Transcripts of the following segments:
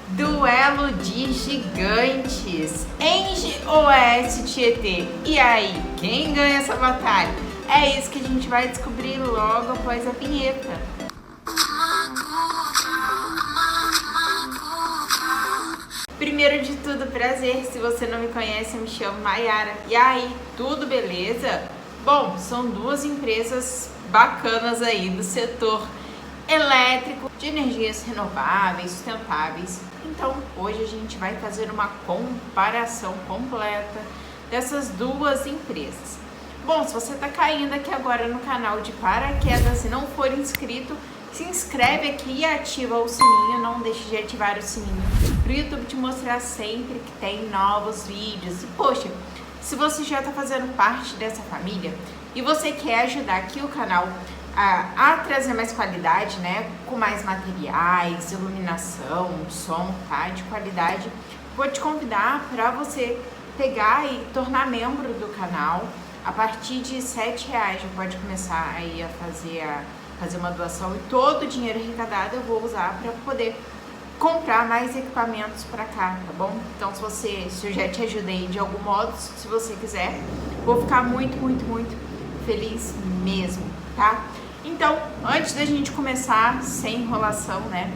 Duelo de gigantes, Engie ou AS Tietê? E aí, quem ganha essa batalha? É isso que a gente vai descobrir logo após a vinheta. Primeiro de tudo, prazer, se você não me conhece, eu me chamo Mayara. E aí, tudo beleza? Bom, são duas empresas bacanas aí do setor elétrico, de energias renováveis, sustentáveis. Então, hoje a gente vai fazer uma comparação completa dessas duas empresas. Bom, se você está caindo aqui agora no canal de paraquedas e não for inscrito, se inscreve aqui e ativa o sininho, não deixe de ativar o sininho para o YouTube te mostrar sempre que tem novos vídeos. E poxa, se você já está fazendo parte dessa família e você quer ajudar aqui o canal a trazer mais qualidade, né, com mais materiais, iluminação, som, tá, de qualidade, vou te convidar para você pegar e tornar membro do canal. A partir de R$7 já pode começar aí a fazer uma doação e todo o dinheiro arrecadado eu vou usar para poder comprar mais equipamentos para cá, tá bom? Então se eu já te ajudei de algum modo, se você quiser, vou ficar muito feliz mesmo, tá? Então, antes da gente começar, sem enrolação, né?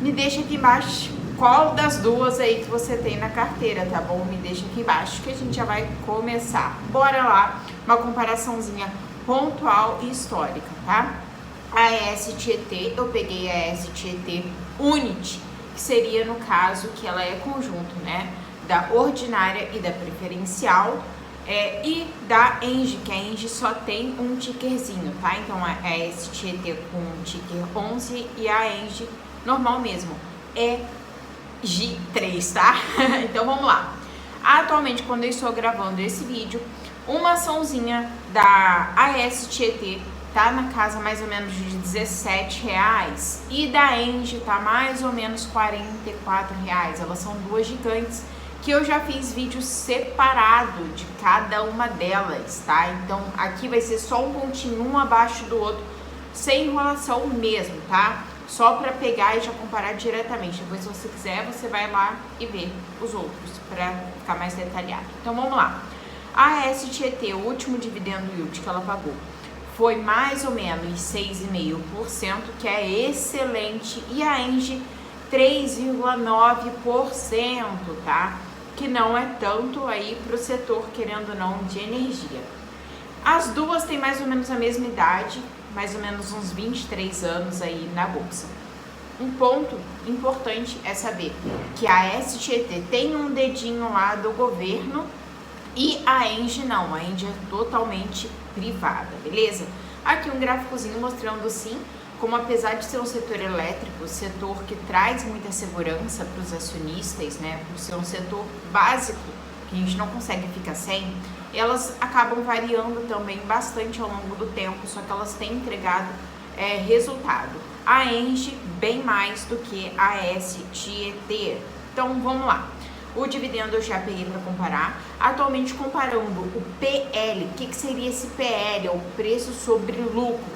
Me deixa aqui embaixo qual das duas aí que você tem na carteira, tá bom? Me deixa aqui embaixo que a gente já vai começar. Bora lá, uma comparaçãozinha pontual e histórica, tá? A AS Tietê, eu peguei a AS Tietê Unity, que seria no caso que ela é conjunto, né? Da ordinária e da preferencial. E da Engie, que a Engie só tem um tickerzinho, tá? Então a AS Tietê com o ticker 11 e a Engie normal mesmo, é G3, tá? Então vamos lá. Atualmente, quando eu estou gravando esse vídeo, uma açãozinha da AS Tietê tá na casa mais ou menos de R$17 e da Engie tá mais ou menos R$44. Elas são duas gigantes que eu já fiz vídeo separado de cada uma delas, tá? Então aqui vai ser só um pontinho um abaixo do outro, sem enrolação mesmo, tá? Só para pegar e já comparar diretamente. Depois, se você quiser, você vai lá e vê os outros para ficar mais detalhado. Então vamos lá. A AS Tietê, o último dividendo yield que ela pagou foi mais ou menos 6,5%, que é excelente, e a Engie 3,9%, tá? Que não é tanto aí para o setor, querendo ou não, de energia. As duas têm mais ou menos a mesma idade, mais ou menos uns 23 anos aí na bolsa. Um ponto importante é saber que a AS Tietê tem um dedinho lá do governo e a Engie não, a Engie é totalmente privada, beleza? Aqui um gráficozinho mostrando sim como, apesar de ser um setor elétrico, setor que traz muita segurança para os acionistas, né, por ser um setor básico, que a gente não consegue ficar sem, elas acabam variando também bastante ao longo do tempo, só que elas têm entregado resultado. A Engie bem mais do que a AS Tietê. Então vamos lá. O dividendo eu já peguei para comparar. Atualmente, comparando o PL, o que seria esse PL? É o preço sobre lucro,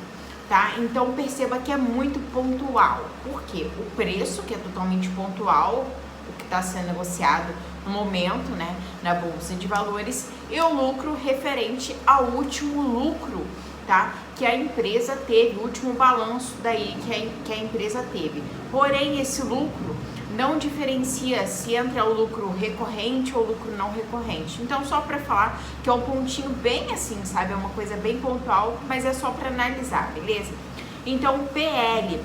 tá? Então perceba que é muito pontual. Por quê? O preço, que é totalmente pontual, o que está sendo negociado no momento, né, na Bolsa de Valores, e o lucro referente ao último lucro, tá? Que a empresa teve, o último balanço daí que a empresa teve. Porém, esse lucro não diferencia se entra o lucro recorrente ou lucro não recorrente. Então, só para falar que é um pontinho bem assim, sabe? É uma coisa bem pontual, mas é só para analisar, beleza? Então, o PL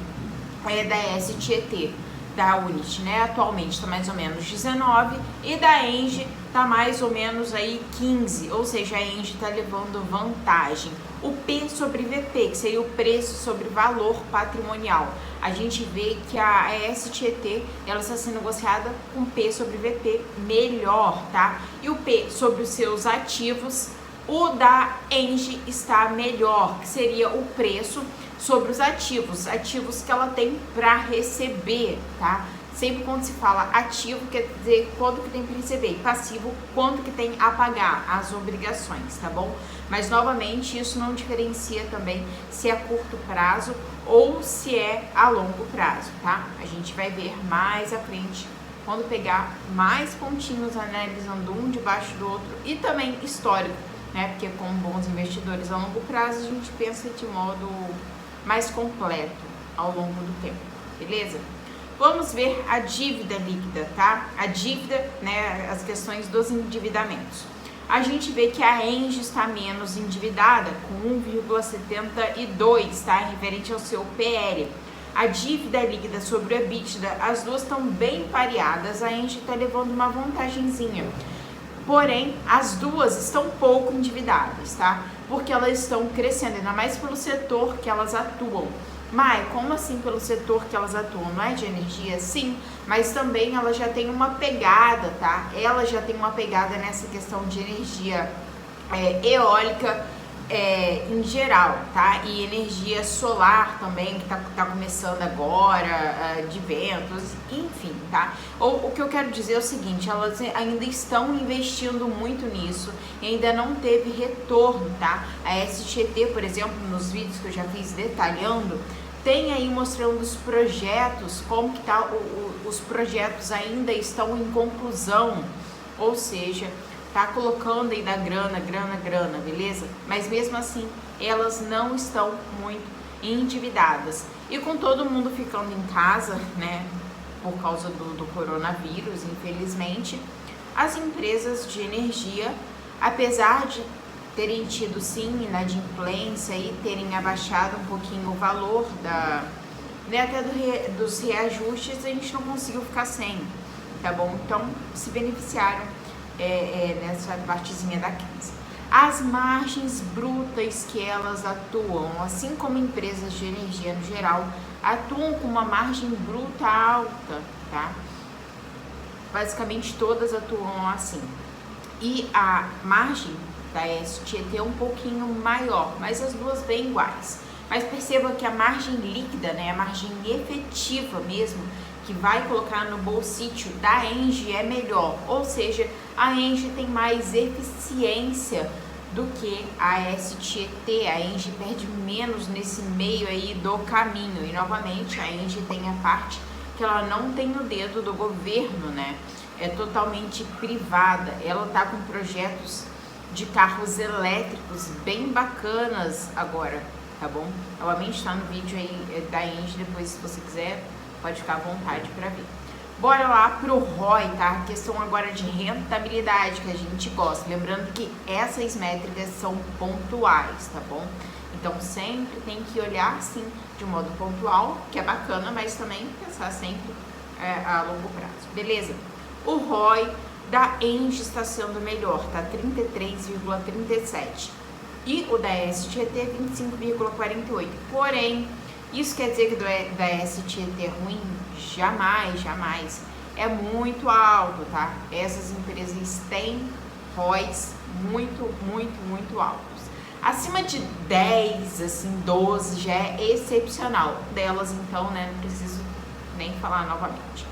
da AS Tietê, da Unity, né? Atualmente está mais ou menos 19 e da Engie está mais ou menos aí 15, ou seja, a Engie está levando vantagem. O P sobre VP, que seria o preço sobre valor patrimonial, a gente vê que a AS Tietê, ela está sendo negociada com P sobre VP melhor, tá? E o P sobre os seus ativos, o da Engie está melhor, que seria o preço sobre os ativos que ela tem para receber, tá? Sempre quando se fala ativo, quer dizer quanto que tem para receber, e passivo, quanto que tem a pagar, as obrigações, tá bom? Mas, novamente, isso não diferencia também se é a curto prazo ou se é a longo prazo, tá? A gente vai ver mais à frente quando pegar mais pontinhos, analisando um debaixo do outro e também histórico, né? Porque como bons investidores a longo prazo, a gente pensa de modo mais completo ao longo do tempo, beleza? Vamos ver a dívida líquida, tá? A dívida, né, as questões dos endividamentos. A gente vê que a Engie está menos endividada, com 1,72, tá? Referente ao seu PL. A dívida líquida sobre o EBITDA, as duas estão bem pareadas, a Engie está levando uma vantagenzinha. Porém, as duas estão pouco endividadas, tá? Porque elas estão crescendo, ainda mais pelo setor que elas atuam. Mai, como assim pelo setor que elas atuam? Não é de energia? Sim, mas também ela já tem uma pegada, tá? Ela já tem uma pegada nessa questão de energia eólica em geral, tá? E energia solar também, que tá começando agora, de ventos, enfim, tá? O que eu quero dizer é o seguinte, elas ainda estão investindo muito nisso e ainda não teve retorno, tá? A STT, por exemplo, nos vídeos que eu já fiz detalhando, tem aí mostrando os projetos, como que tá, os projetos ainda estão em conclusão, ou seja, tá colocando aí da grana, beleza? Mas mesmo assim, elas não estão muito endividadas. E com todo mundo ficando em casa, né, por causa do coronavírus, infelizmente, as empresas de energia, apesar de terem tido sim inadimplência e terem abaixado um pouquinho o valor até dos reajustes, a gente não conseguiu ficar sem, tá bom? Então se beneficiaram nessa partezinha da crise. As margens brutas que elas atuam, assim como empresas de energia no geral, atuam com uma margem bruta alta, tá? Basicamente todas atuam assim. E a margem da STT é um pouquinho maior, mas as duas bem iguais. Mas perceba que a margem líquida, né, a margem efetiva mesmo, que vai colocar no bolsício da Engie é melhor, ou seja, a Engie tem mais eficiência do que a STT, a Engie perde menos nesse meio aí do caminho, e novamente a Engie tem a parte que ela não tem o dedo do governo, né, é totalmente privada, ela tá com projetos de carros elétricos bem bacanas agora, tá bom? Novamente está no vídeo aí da Engie, depois se você quiser pode ficar à vontade para ver. Bora lá pro ROI, tá? A questão agora de rentabilidade que a gente gosta. Lembrando que essas métricas são pontuais, tá bom? Então sempre tem que olhar sim de modo pontual, que é bacana, mas também pensar sempre a longo prazo, beleza? O ROI da Engie está sendo melhor, tá? 33,37. E o da STT 25,48. Porém, isso quer dizer que da STT é ruim? Jamais. É muito alto, tá? Essas empresas têm ROIs muito altos. Acima de 10, assim, 12 já é excepcional. Delas, então, né, não preciso nem falar novamente.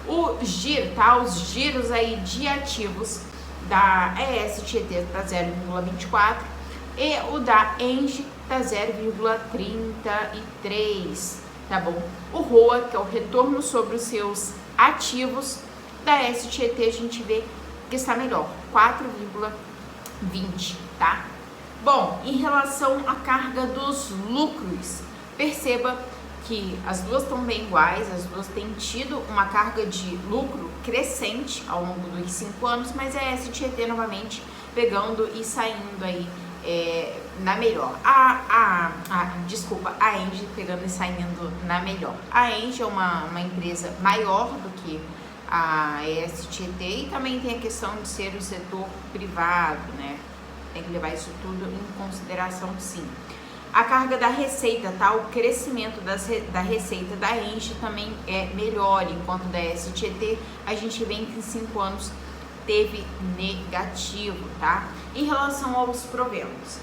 O giro, tá? Os giros aí de ativos da ESTT tá 0,24 e o da Engie tá 0,33, tá bom? O ROA, que é o retorno sobre os seus ativos da STT, a gente vê que está melhor, 4,20, tá? Bom, em relação à carga dos lucros, perceba que as duas estão bem iguais, as duas têm tido uma carga de lucro crescente ao longo dos 5 anos, mas a STT novamente pegando e saindo aí na melhor. A Engie pegando e saindo na melhor. A Engie é uma empresa maior do que a STT e também tem a questão de ser o setor privado, né? Tem que levar isso tudo em consideração, sim. A carga da receita, tá? O crescimento da receita da Engie também é melhor, enquanto da STT a gente vê que em 5 anos teve negativo, tá? Em relação aos proventos,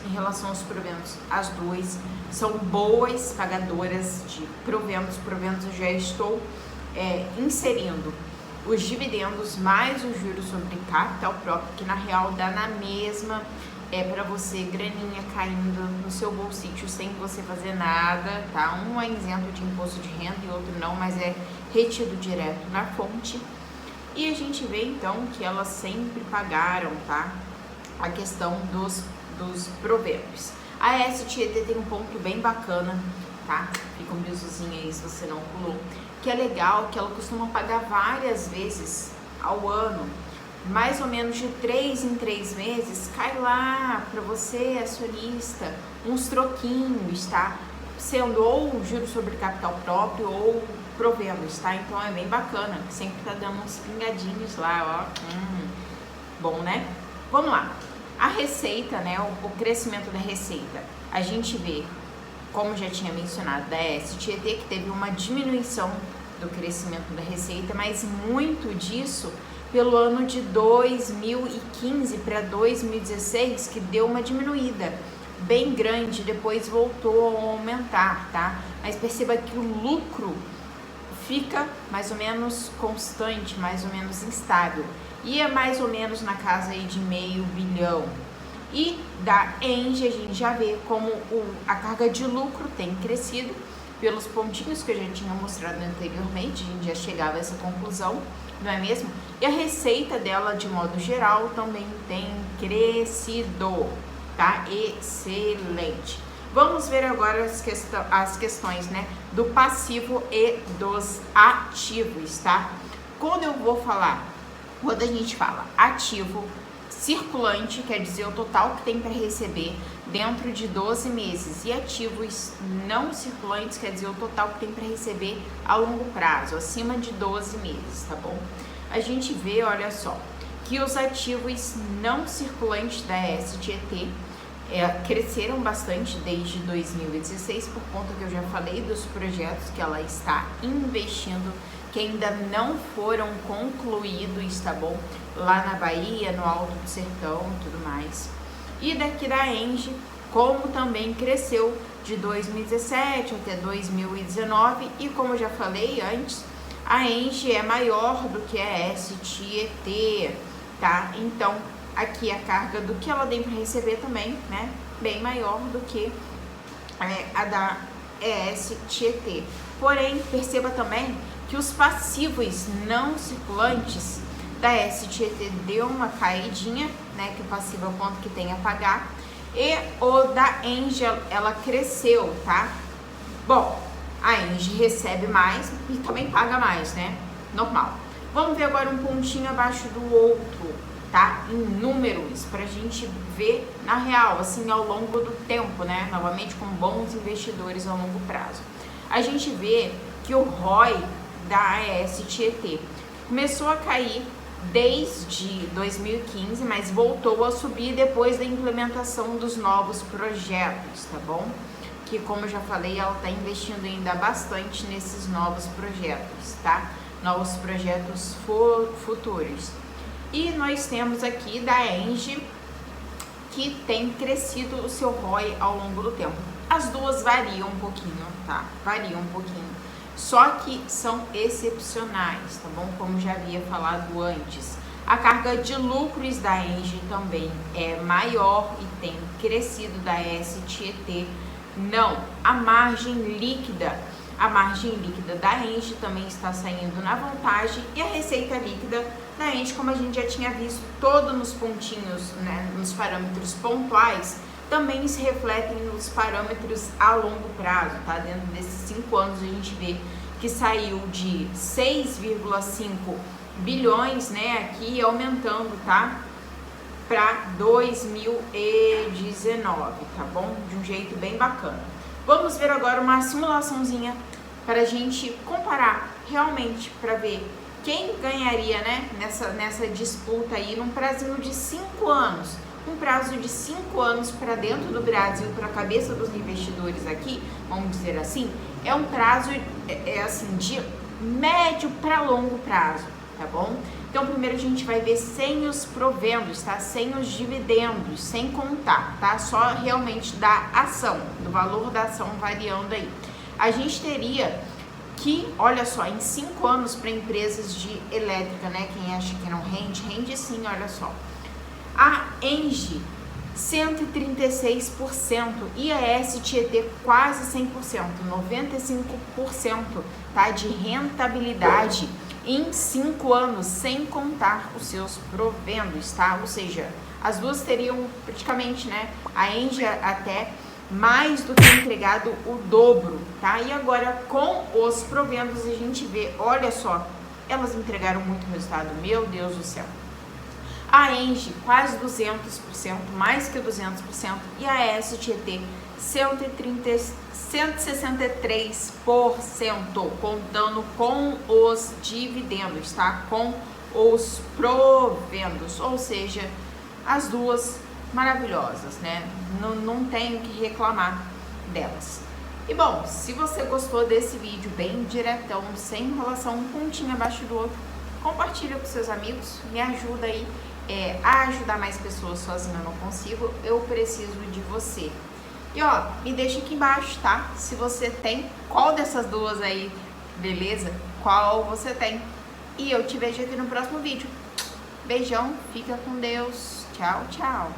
as duas são boas pagadoras de proventos. Proventos eu já estou inserindo os dividendos mais os juros sobre capital próprio, que na real dá na mesma. Para você, graninha caindo no seu bolsício sem você fazer nada, tá? Um é isento de imposto de renda e outro não, mas é retido direto na fonte. E a gente vê então que elas sempre pagaram, tá? A questão dos provérbios. A AES Tietê tem um ponto bem bacana, tá? Fica um bizuzinho aí se você não pulou. Que é legal, que ela costuma pagar várias vezes ao ano. Mais ou menos de 3 em 3 meses, cai lá para você, acionista, uns troquinhos, tá? Sendo ou juros sobre capital próprio ou proventos, tá? Então é bem bacana, sempre tá dando uns pingadinhos lá, ó. Bom, né? Vamos lá. A receita, né? O crescimento da receita. A gente vê, como já tinha mencionado, da AES Tietê, que teve uma diminuição do crescimento da receita, mas muito disso pelo ano de 2015 para 2016, que deu uma diminuída bem grande, depois voltou a aumentar, tá? Mas perceba que o lucro fica mais ou menos constante, mais ou menos instável, e é mais ou menos na casa aí de $500 milhão. E da Engie a gente já vê como a carga de lucro tem crescido, pelos pontinhos que eu já tinha mostrado anteriormente, a gente já chegava a essa conclusão, não é mesmo? E a receita dela, de modo geral, também tem crescido, tá? Excelente. Vamos ver agora as questões, né, do passivo e dos ativos, tá? Quando a gente fala ativo circulante, quer dizer o total que tem para receber dentro de 12 meses, e ativos não circulantes, quer dizer o total que tem para receber a longo prazo, acima de 12 meses, tá bom? A gente vê, olha só, que os ativos não circulantes da AES Tietê cresceram bastante desde 2016, por conta que eu já falei dos projetos que ela está investindo, que ainda não foram concluídos, tá bom? Lá na Bahia, no Alto do Sertão e tudo mais. E daqui da Engie, como também cresceu de 2017 até 2019, e como eu já falei antes, a Engie é maior do que a AES Tietê, tá? Então, aqui a carga do que ela tem para receber também, né? Bem maior do que a da AES Tietê. Porém, perceba também que os passivos não circulantes da AES Tietê deu uma caidinha, né? Que o passivo é o quanto que tem a pagar. E o da Engie, ela cresceu, tá? Bom, a Engie recebe mais e também paga mais, né? Normal. Vamos ver agora um pontinho abaixo do outro, tá? Em números, pra gente ver na real, assim, ao longo do tempo, né? Novamente, com bons investidores a longo prazo. A gente vê que o ROI da AES Tietê começou a cair desde 2015, mas voltou a subir depois da implementação dos novos projetos, tá bom? Que, como eu já falei, ela está investindo ainda bastante nesses novos projetos, tá? Novos projetos futuros. E nós temos aqui da Engie, que tem crescido o seu ROI ao longo do tempo. As duas variam um pouquinho, tá? Variam um pouquinho. Só que são excepcionais, tá bom? Como já havia falado antes. A carga de lucros da Engie também é maior e tem crescido da AES Tietê. Não, a margem líquida da Engie também está saindo na vantagem, e a receita líquida da Engie, como a gente já tinha visto, todo nos pontinhos, né, nos parâmetros pontuais, também se refletem nos parâmetros a longo prazo, tá? Dentro desses 5 anos a gente vê que saiu de 6,5 bilhões, né, aqui aumentando, tá? Para 2019, tá bom? De um jeito bem bacana. Vamos ver agora uma simulaçãozinha para a gente comparar realmente, para ver quem ganharia, né, nessa disputa aí num prazinho de 5 anos. Um prazo de 5 anos para dentro do Brasil, para a cabeça dos investidores aqui, vamos dizer assim, é um prazo assim, de médio para longo prazo, tá bom? Então, primeiro a gente vai ver sem os proventos, tá? Sem os dividendos, sem contar, tá? Só realmente da ação, do valor da ação variando aí. A gente teria que, olha só, em 5 anos para empresas de elétrica, né? Quem acha que não rende, rende sim, olha só. A Engie, 136%, e a AES Tietê quase 100%, 95%, tá? De rentabilidade em 5 anos, sem contar os seus provendos, tá? Ou seja, as duas teriam praticamente, né, a Engie até mais do que entregado o dobro, tá? E agora com os provendos a gente vê, olha só, elas entregaram muito resultado, meu Deus do céu. A Engie quase 200%, mais que 200%, e a SGT 163%, contando com os dividendos, tá? Com os provendos, ou seja, as duas maravilhosas, né? Não tenho que reclamar delas. E bom, se você gostou desse vídeo bem diretão, sem enrolação, um pontinho abaixo do outro, compartilha com seus amigos, me ajuda aí a ajudar mais pessoas. Sozinho eu não consigo, eu preciso de você. E ó, me deixa aqui embaixo, tá? Se você tem, qual dessas duas aí, beleza? Qual você tem? E eu te vejo aqui no próximo vídeo. Beijão, fica com Deus. Tchau, tchau.